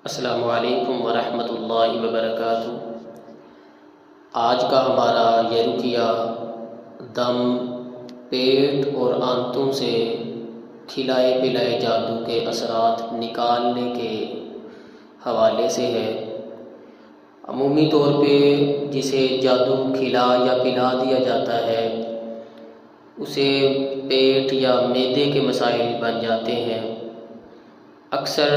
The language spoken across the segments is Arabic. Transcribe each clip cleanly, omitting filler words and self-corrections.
السلام علیکم ورحمۃ اللہ وبرکاتہ۔ آج کا ہمارا یہ رقیہ دم، پیٹ اور آنتوں سے کھلائے پلائے جادو کے اثرات نکالنے کے حوالے سے ہے۔ عمومی طور پہ جسے جادو کھلا یا پلا دیا جاتا ہے اسے پیٹ یا معدے کے مسائل بن جاتے ہیں۔ اکثر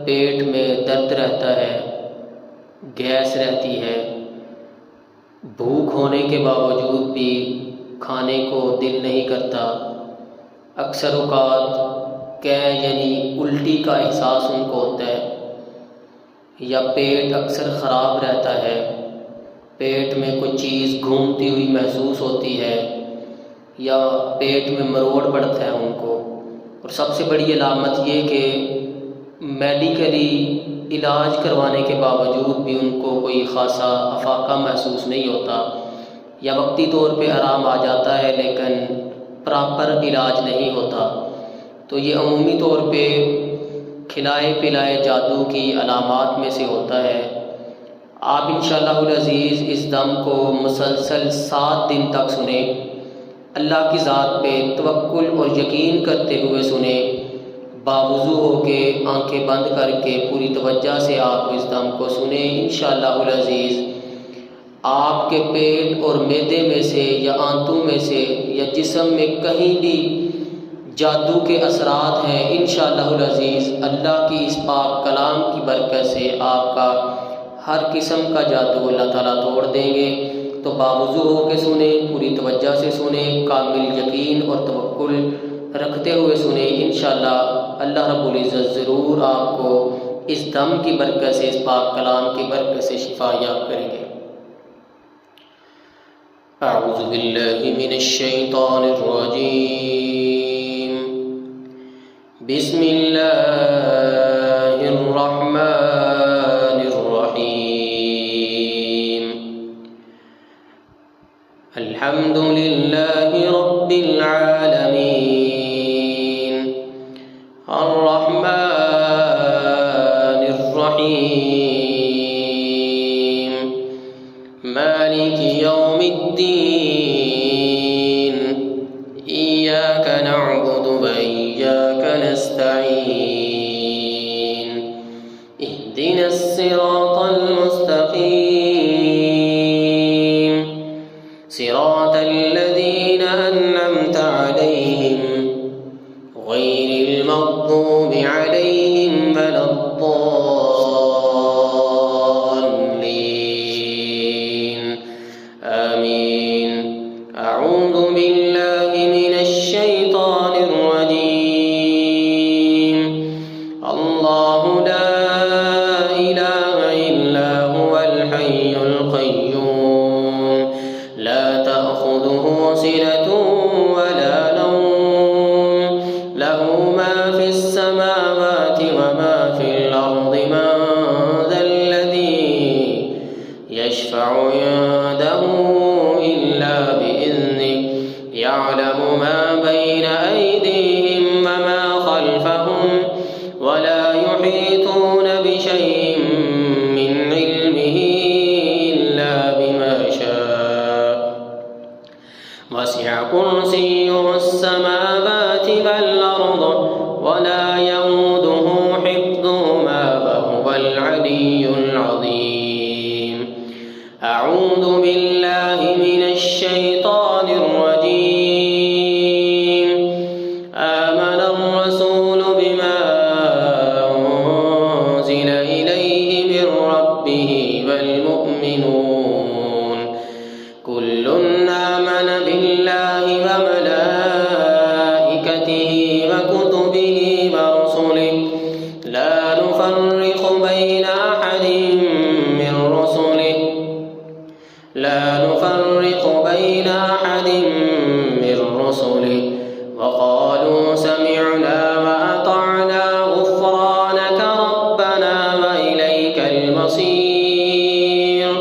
پیٹ میں درد رہتا ہے، گیس رہتی ہے، بھوک ہونے کے باوجود بھی کھانے کو دل نہیں کرتا، اکثر اوقات یعنی الٹی کا احساس ان کو ہوتا ہے، یا پیٹ اکثر خراب رہتا ہے، پیٹ میں کوئی چیز گھومتی ہوئی محسوس ہوتی ہے یا پیٹ میں مروڑ پڑتا ہے ان کو۔ اور سب سے بڑی علامت یہ کہ میڈیکلی علاج کروانے کے باوجود بھی ان کو کوئی خاصا افاقہ محسوس نہیں ہوتا، یا وقتی طور پہ آرام آ جاتا ہے لیکن پراپر علاج نہیں ہوتا۔ تو یہ عمومی طور پہ کھلائے پلائے جادو کی علامات میں سے ہوتا ہے۔ آپ انشاءاللہ العزیز اس دم کو مسلسل 7 دن تک سنیں، اللہ کی ذات پہ توکل اور یقین کرتے ہوئے سنیں، باوضو ہو کے آنکھیں بند کر کے پوری توجہ سے آپ اس دم کو سنیں۔ انشاءاللہ العزیز آپ کے پیٹ اور معدے میں سے یا آنتوں میں سے یا جسم میں کہیں بھی جادو کے اثرات ہیں، انشاءاللہ العزیز اللہ کی اس پاک کلام کی برکت سے آپ کا ہر قسم کا جادو اللہ تعالیٰ توڑ دیں گے۔ تو باوضو ہو کے سنیں، پوری توجہ سے سنیں، کامل یقین اور توکل رکھتے ہوئے سنیں، انشاءاللہ اللہ رب العزت ضرور آپ کو اس دم کی برکت سے، اس پاک کلام کی برکت سے شفا یاب کریں گے۔ اعوذ باللہ من الشیطان الرجیم، بسم اللہ الرحمن الرحیم، الحمد للہ رب العالمین، الرحمن الرحیم، مالک یوم الدین، ایاک نعبد و ایاک نستعین، اہدنا الصراط المستقیم، صراط الذین انعمت علیہم غیر المغضوب علیہم ولا الضالین، آمین۔ اعوذ باللہ من الشیطان الرجیم، اللہ لا الہ الا هو الحی القیوم، لا تأخذه سنة ولا نوم، له ما في السماوات وما في الأرض، من ذا الذي يشفع عنده إلا بإذنه، يعلم ما بين أيديهم وما خلفهم، ولا يحيطون بشيء من علمه إلا بما شاء، وسع كرسيه السماوات والأرض، ولا يئوده حفظهما وهو العلي العظيم۔ أعوذ بالله من الشيطان الرجيم، آمن الرسول بما أنزل إليه من ربه والمؤمنون، كل آمن بالله وملائكته وكتبه ورسله، لا نفرق بين أحد من رسله، وقالوا سمعنا وأطعنا غفرانك ربنا وإليك المصير،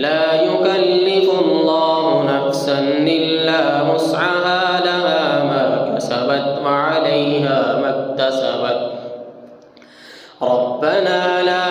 لا يكلف الله نفسا إلا وسعها، لها ما كسبت وعليها ما اكتسبت، ربنا لا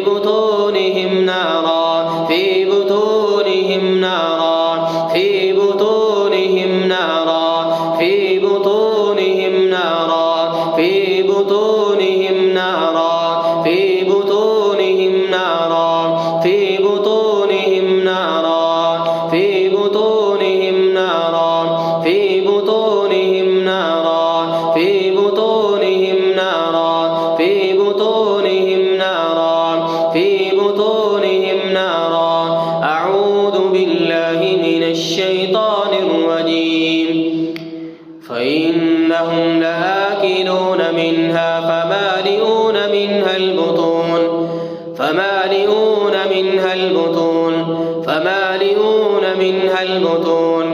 بطونهم نارا في بطونهم نارا في بطونهم نارا في بطونهم نارا في بطونهم نارا في بطونهم نارا في بطونهم نارا في بطونهم نارا في بطونهم نارا في بطونهم نارا في بطونهم نارا في بطونهم نارا. أعوذ بالله من الشيطان الرجيم. فإنهم لآكلون منها فمالئون منها البطون فمالئون منها البطون فمالئون منها البطون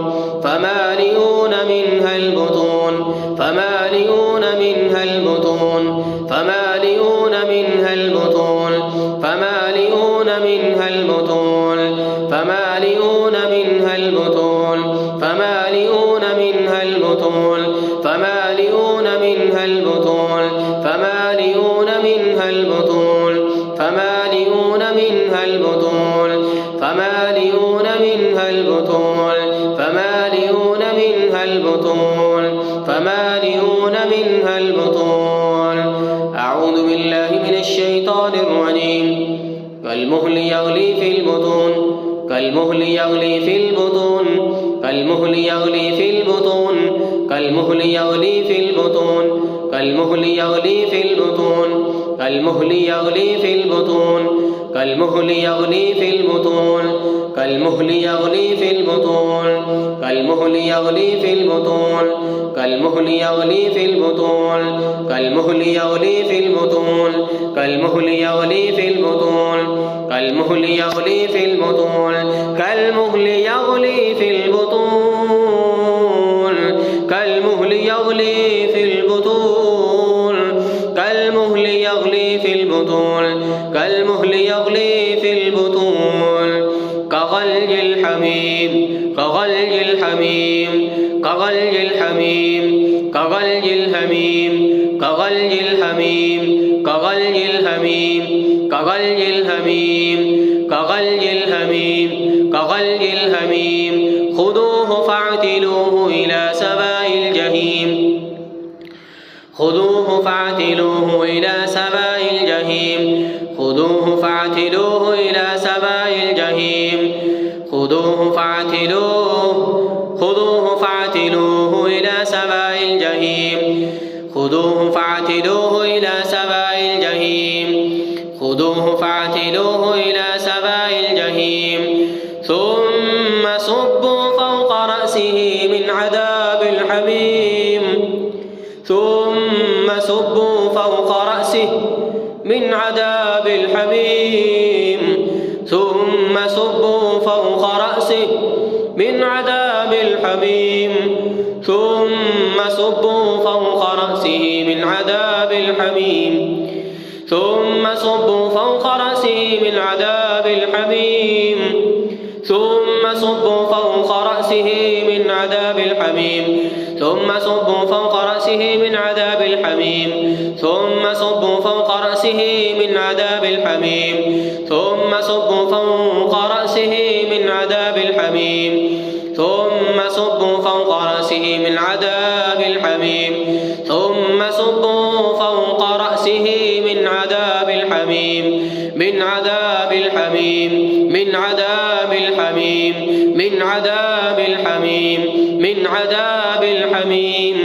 فمالئون منها البطون فمالئون منها البطون فمالئون منها البطون فمالئون منها البطون فمالئون منها البطون فمالئون منها البطون فمالئون منها البطون فمالئون منها البطون فمالئون منها البطون فمالئون منها البطون فمالئون منها البطون فمالئون منها البطون. أعوذ بالله من الشيطان الرجيم. كالمهل يغلي في البطون كالمهل يغلي في البطون كالمهل يغلي في البطون كالمهل يغلي في البطون كالمهل يغلي في البطون كالمهل يغلي في البطون كالمهل يغلي في البطون كالمهل يغلي في البطون كالمهل يغلي في البطون كالمهل يغلي في البطون كالمهل يغلي في البطون كالمهل يغلي في البطون كالمهل يغلي في البطون كالمهل يغلي في البطون كالمهل يغلي في البطون كالمهل يغلي في البطون كالمهل يغلي في البطون. كغلي الحميم كغلي الحميم كغلي الحميم كغلي الحميم كغلي الحميم كغلي الحميم كغلي الحميم كغلي الحميم كغلي الحميم. خذوه فاعتلوه إلى سواء الجحيم خذوه فاعتلوه إلى سواء الجحيم خذوه فاعتلوه إلى سواء الجحيم خذوه فاعتلوه خذوه فاعتلوه إلى سواء الجحيم خذوه فاعتلوه إلى سواء الجحيم خذوه فاعتلوه إلى سواء الجحيم. ثم صبوا فوق رأسه من عذاب الحميم ثم صبوا فوق رأسه من عذاب الحميم ثم صبوا فوق رأسه من عذاب الحميم ثم صبوا فوق رأسه من عذاب الحميم ثم صبوا فوق رأسه من عذاب الحميم ثم صبوا فوق رأسه من عذاب الحميم ثم صبوا فوق رأسه من عذاب الحميم ثم صبوا فوق رأسه من عذاب الحميم ثم صبوا فوق رأسه من عذاب الحميم ثم صبوا فوق رأسه من عذاب الحميم ثم صبوا فوق رأسه من عذاب الحميم من عذاب الحميم من عذاب الحميم من عذاب الحميم من عذاب الحميم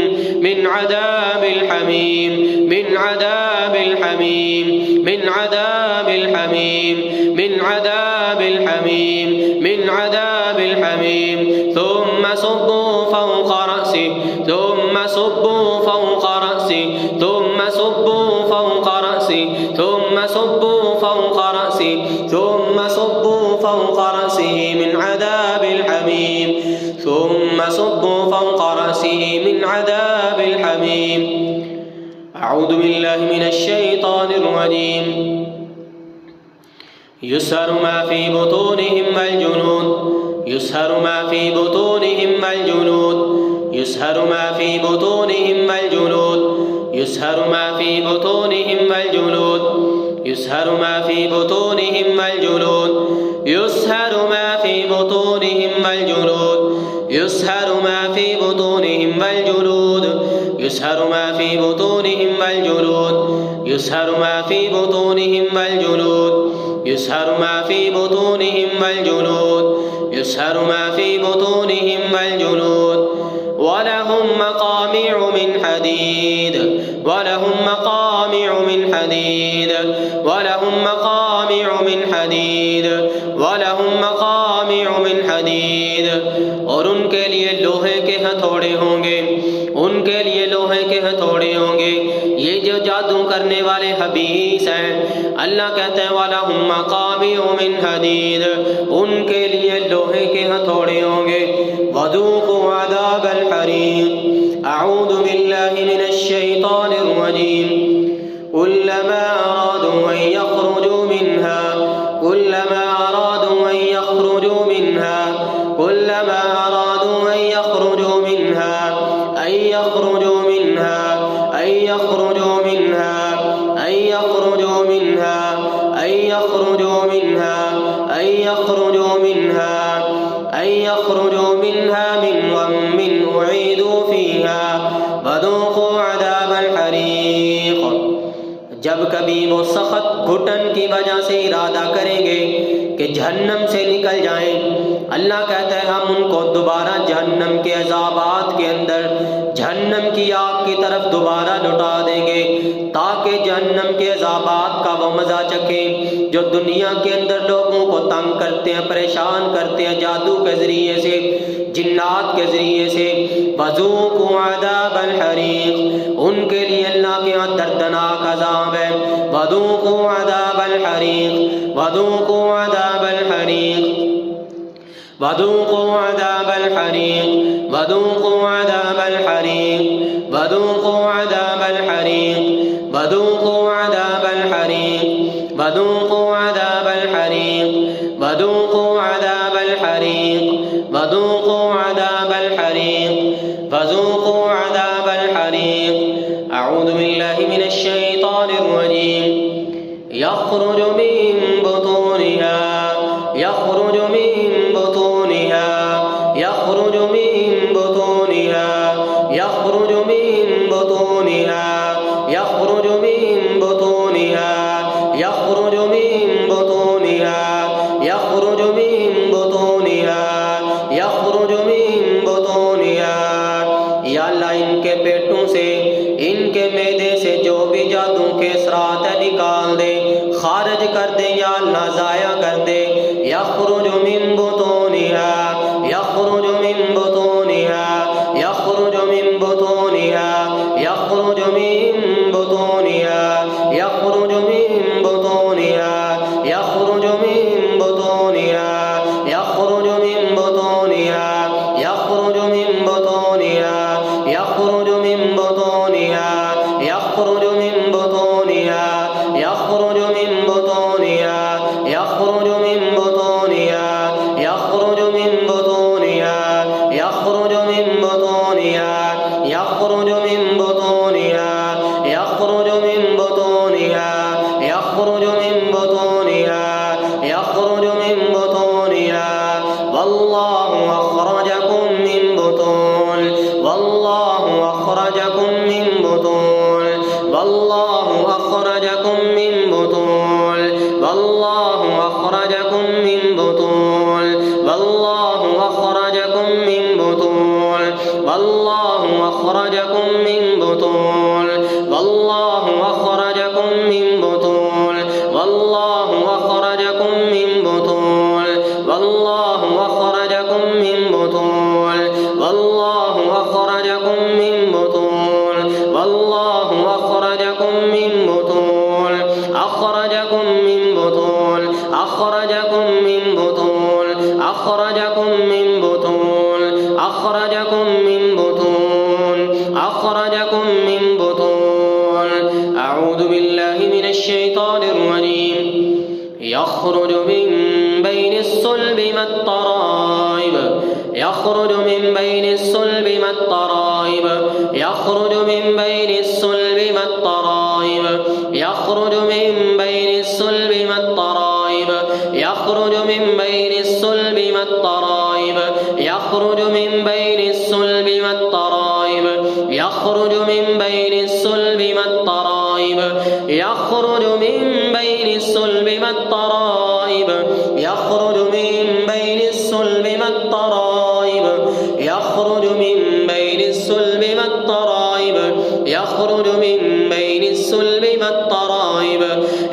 من عذاب الحميم من عذاب الحميم من عذاب الحميم من عذاب الحميم من عذاب الحميم. ثم صبوا فوق رأسه ثم صبوا فوق رأسه ثم صبوا فوق رأسه ثم صبوا فوق رأسه ثم صبوا فوق رأسه من عذاب الحميم ثم صبوا فوق رأسه من عذاب الحميم. أعوذ بالله من الشيطان الرجيم. يسهر ما في بطونهم والجنود يسهر ما في بطونهم والجنود يسهر ما في بطونهم والجنود يسهر ما في بطونهم والجنود يسهر ما في بطونهم والجلود يسهر ما في بطونهم والجلود يسهر ما في بطونهم والجلود يسهر ما في بطونهم والجلود يسهر ما في بطونهم والجلود يسهر ما في بطونهم والجلود يسهر ما في بطونهم والجلود ولهم مقامع من حديد ولهم مقامع من حديد ولهم مقامع من حديد ولهم مقامع من حدीद और उनके लिए लोहे के हथौड़े होंगे उनके लिए लोहे के हथौड़े होंगे। ये जो जादू करने वाले हबीस हैं अल्लाह कहते हैं वलहुम मकामिउ मिन हदीद उनके लिए लोहे के हथौड़े होंगे। वज़ूक़ू अज़ाबल हरीक़ अऊज़ु बिल्लाहि मिनश शैतानिर रजीम कुल्लमा अरादू अन यख़रुजू मिन्हा कुल्लमा अरादू अन यख़रुजू मिन्हा कुल्लमा अरादू अन यख़रुजू मिन्हा अन यख़रुजू मिन्हा अन यख़रुजू मिन्हा अन यख़रुजू मिन्हा अन यख़रुजू मिन्हा अन यख़रुजू मिन्हा अन यख़रुजू मिन्हा मिन गम्मिन उईदू फ़ीहा वज़ूक़ू अज़ाबल हरीक़। जब कभी वो सख्त घुटन की वजह से इरादा करेंगे कि जहन्नम से निकल जाएं, अल्लाह कहता है हम उनको दोबारा जहन्नम के अज़ाबात के अंदर जहन्नम की आग की तरफ दोबारा लौटा देंगे ताकि जहन्नम के अज़ाबात का वो मज़ा चखें जो दुनिया के अंदर लोगों को तंग करते हैं, परेशान करते हैं जादू के ज़रिए से, जिन्नात के ज़रिए से। वज़ूक़ू अज़ाबल हरीक़ उनके लिए अल्लाह के यहाँ दर्दनाक अज़ाब है। वज़ूक़ू अज़ाबल हरीक़ वज़ूक़ू अज़ाबल हरीक़ वज़ूक़ू अज़ाबल हरीक़ वज़ूक़ू अज़ाबल हरीक़ वज़ूक़ू अज़ाबल हरीक़ वज़ूक़ू अज़ाबल हरीक़ वज़ूक़ू अज़ाबल हरीक़ वज़ूक़ू अज़ाबल हरीक़ वज़ूक़ू अज़ाबल हरीक़ वज़ूक़ू अज़ाबल हरीक़। अऊज़ु बिल्लाहि मिनश शैतानिर रजीम यख़रुजु मिन बुतूनिहा यख़रुजु मिन बुतूनिहा यख़रुजु मिन बुतूनिहा यख़रुजु मिन बुतूनिहा यख़रुजु मिन बुतूनिहा यख़रुजु मिन बुतूनिहा यख़रुजु मिन बुतूनिहा यख़रुजु मिन बुतूनिहा। या अल्लाह इनके पेटों से इनके मैदे से जो भी जादू के असरात है निकाल दे, खारिज कर दे या अल्लाह ज़ाया कर दे। यख़रुजु मिन बुतूनिहा यख़रुजु मिन बुतूनिहा यख़रुजु मिन बुतूनिहा यख़रुजु मिन बुतूनिहा यख़रुजु मिन बुतूनिहा यख़रुजु मिन बुतूनिहा यख़रुजु मिन बुतूनिहा यख़रुजु मिन बुतूनिहा यख़रुजु मिन बुतूनिहा यख़रुजु मिन बुतूनिहा यख़रुजु मिन बुतूनिहा यख़रुजु मिन बुतूनिहा यख़रुजु मिन बुतूनिहा यख़रुजु मिन बुतूनिहा यख़रुजु मिन बुतूनिहा यख़रुजु मिन बुतूनिहा यख़रुजु मिन बुतूनिहा यख़रुजु मिन बुतूनिहा। वल्लाहु अख़रजकुम मिन बुतून वल्लाहु अख़रजकुम मिन बुतून वल्लाहु अख़रजकुम मिन बुतून वल्लाहु अख़रजकुम मिन बुतून वल्लाहु अख़रजकुम मिन बुतून वल्लाहु अख़रजकुम मिन बुतून वल्लाहु अख़रजकुम मिन बुतून वल्लाहु अख़रजकुम मिन बुतून वल्लाहु अख़रजकुम मिन बुतून वल्लाहु अख़रजकुम मिन बुतून वल्लाहु अख़रजकुम मिन बुतून अख़रजकुम मिन बुतून अख़रजकुम मिन बुतून अख़रजकुम मिन बुतून अख़रजकुम मिन बुतून अख़रजकुम मिन बुतून। अऊज़ु बिल्लाहि मिनश शैतानिर रजीम यख़रुजु मिन बैनिस सुल्बि वत-तराइब यख़रुजु मिन बैनिस सुल्बि वत-तराइब यख़रुजु मिन बैनिस सुल्बि वत-तराइब यख़रुजु मिन बैनिस يخرج من بين الصلب والترائب يخرج من بين الصلب والترائب يخرج من بين الصلب والترائب يخرج من بين الصلب والترائب يخرج من بين الصلب والترائب يخرج من بين الصلب والترائب يخرج من بين الصلب والترائب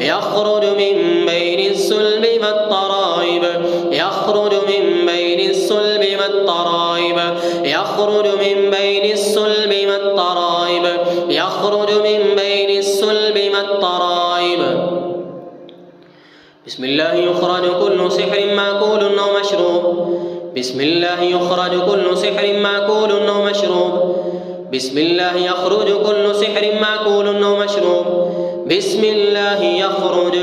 يخرج من بين الصلب والترائب يخرج من بين الصلب والترائب يخرج من بين الصلب والترائب يخرج من بين الصلب والترائب. بسم الله يخرج كل سحر مأكول أو مشروب. بسم الله يخرج كل سحر مأكول أو مشروب. بسم الله يخرج كل سحر مأكول أو مشروب. بسم الله يخرج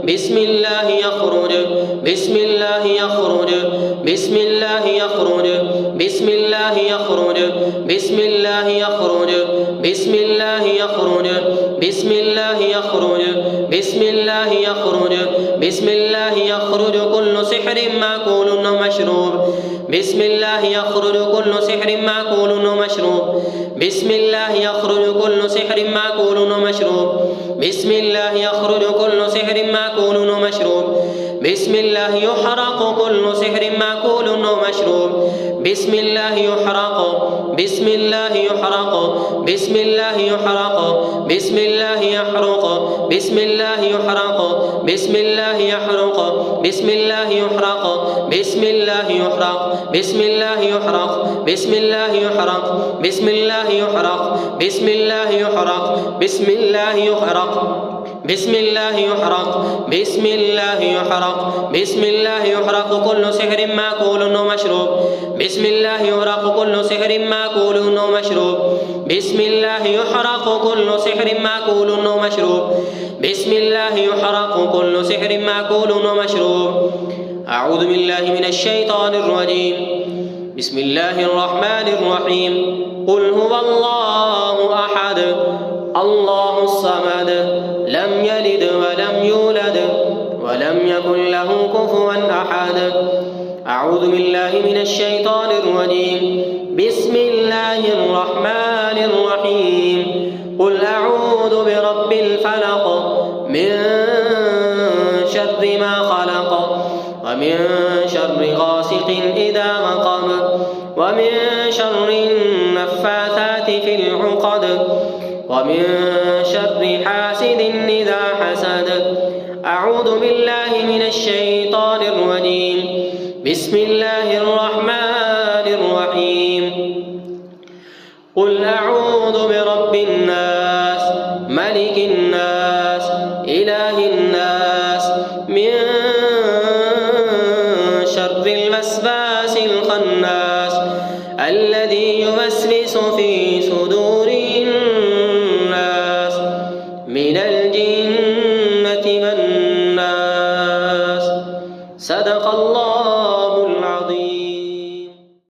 بسم الله يخرج بسم الله يخرج بسم الله يخرج بسم الله يخرج بسم الله يخرج بسم الله يخرج بسم الله يخرج بسم الله يخرج بسم الله يخرج كل سحر مأكول أو مشروب. بسم الله يخرج كل سحر مأكول أو مشروب. بسم الله يخرج كل سحر مأكول أو مشروب. بسم الله يخرج كل سحر مأكول أو مشروب. بسم الله يحرق كل سحر مأكول أو مشروب. بسم الله يحرق بسم الله يحرق بسم الله يحرق بسم الله يحرق بسم الله يحرق بسم الله يحرق بسم الله يحرق بسم الله يحرق بسم الله يحرق بسم الله يحرق بسم الله يحرق بسم الله يحرق بسم الله يحرق بسم الله يحرق بسم الله يحرق بسم الله يحرق كل سحر مأكول أو مشروب. بسم الله يحرق كل سحر مأكول أو مشروب. بسم الله يحرق كل سحر مأكول أو مشروب. بسم الله يحرق كل سحر مأكول أو مشروب. أعوذ بالله من الشيطان الرجيم. بسم الله الرحمن الرحيم. قل هو الله أحد الله الصمد لم يلد ولم يولد ولم يكن له كفوا أحد. أعوذ بالله من الشيطان الرجيم. بسم الله الرحمن الرحيم. قل أعوذ برب الفلق من شر ما خلق ومن شر غاسق إذا وقب ومن شر النفاثات في العقد ومن شر حاسد إذا حسد. أعوذ بالله من الشيطان الرجيم. بسم الله الرحمن الرحيم. قل أعوذ برب الناس ملك الناس إله